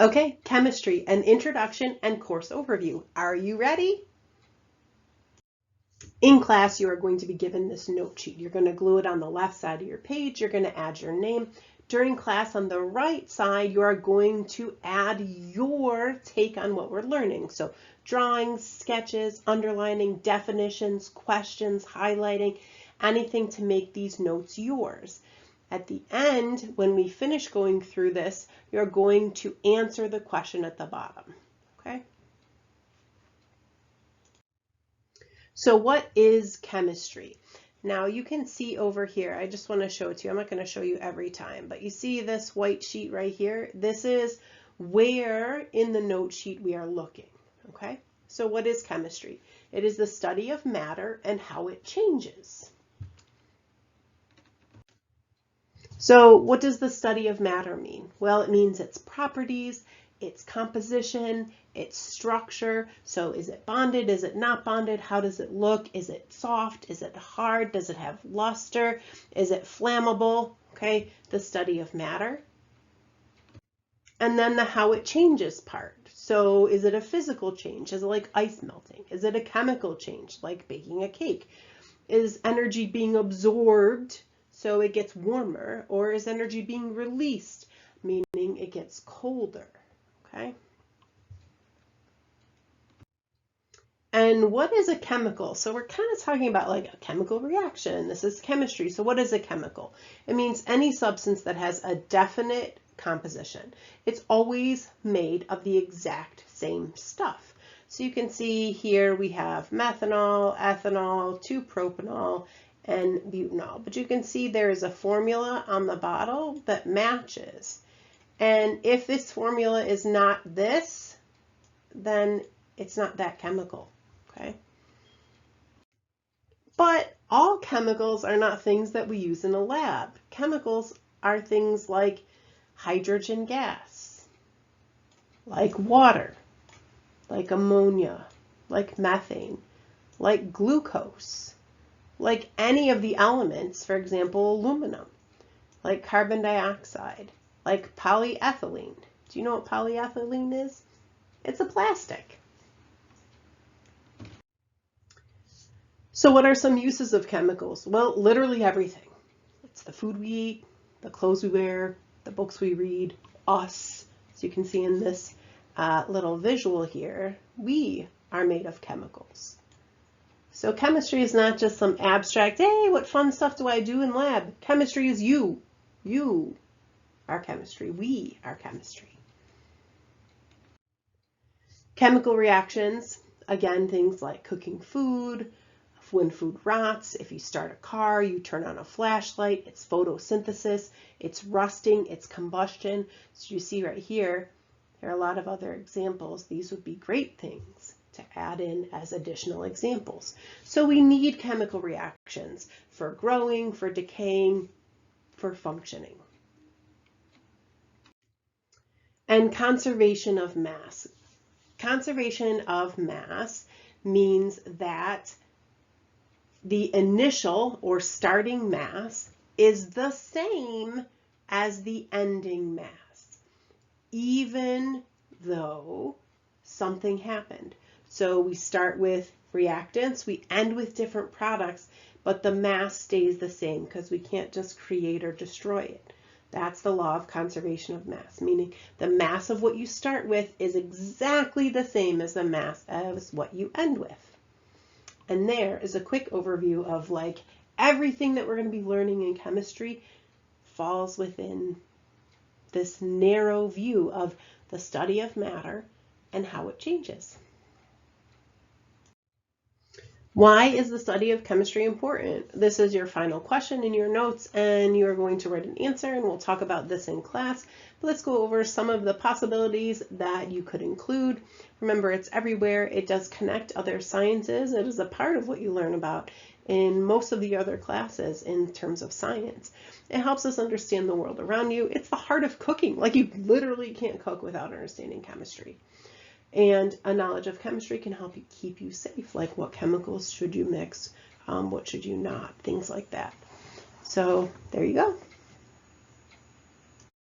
Okay, chemistry, an introduction and course overview. Are you ready? In class, you are going to be given this note sheet. You're going to glue it on the left side of your page. You're going to add your name. During class on the right side, you are going to add your take on what we're learning. So drawings, sketches, underlining, definitions, questions, highlighting, anything to make these notes yours. At the end, when we finish going through this, you're going to answer the question at the bottom, okay? So what is chemistry? Now you can see over here, I just want to show it to you. I'm not going to show you every time, but you see this white sheet right here? This is where in the note sheet we are looking, okay? So what is chemistry? It is the study of matter and how it changes. So what does the study of matter mean? Well, it means its properties, its composition, its structure. So is it bonded? Is it not bonded? How does it look? Is it soft? Is it hard? Does it have luster? Is it flammable? Okay, the study of matter. And then the how it changes part. So is it a physical change? Is it like ice melting? Is it a chemical change like baking a cake? Is energy being absorbed so it gets warmer, or is energy being released, meaning it gets colder, okay? And what is a chemical? So we're kind of talking about like a chemical reaction. This is chemistry. So what is a chemical? It means any substance that has a definite composition. It's always made of the exact same stuff. So you can see here we have methanol, ethanol, 2-propanol, and butanol. But you can see there is a formula on the bottle that matches. And if this formula is not this, then it's not that chemical, okay? But all chemicals are not things that we use in a lab. Chemicals are things like hydrogen gas, like water, like ammonia, like methane, like glucose, like any of the elements, for example, aluminum, like carbon dioxide, like polyethylene. Do you know what polyethylene is? It's a plastic. So what are some uses of chemicals? Well, literally everything. It's the food we eat, the clothes we wear, the books we read, us. As you can see in this little visual here, we are made of chemicals. So chemistry is not just some abstract, hey, what fun stuff do I do in lab? Chemistry is you. You are chemistry. We are chemistry. Chemical reactions, again, things like cooking food, when food rots, if you start a car, you turn on a flashlight, it's photosynthesis, it's rusting, it's combustion. So you see right here, there are a lot of other examples. These would be great things to add in as additional examples. So we need chemical reactions for growing, for decaying, for functioning. And conservation of mass. Conservation of mass means that the initial or starting mass is the same as the ending mass, even though something happened. So we start with reactants, we end with different products, but the mass stays the same because we can't just create or destroy it. That's the law of conservation of mass, meaning the mass of what you start with is exactly the same as the mass as what you end with. And there is a quick overview of like everything that we're going to be learning in chemistry falls within this narrow view of the study of matter and how it changes. Why is the study of chemistry important? This is your final question in your notes, and you're going to write an answer, and we'll talk about this in class. But let's go over some of the possibilities that you could include. Remember, it's everywhere. It does connect other sciences. It is a part of what you learn about in most of the other classes in terms of science. It helps us understand the world around you. It's the heart of cooking. Like, you literally can't cook without understanding chemistry. And a knowledge of chemistry can help you keep you safe, like what chemicals should you mix, what should you not, things like that. So there you go.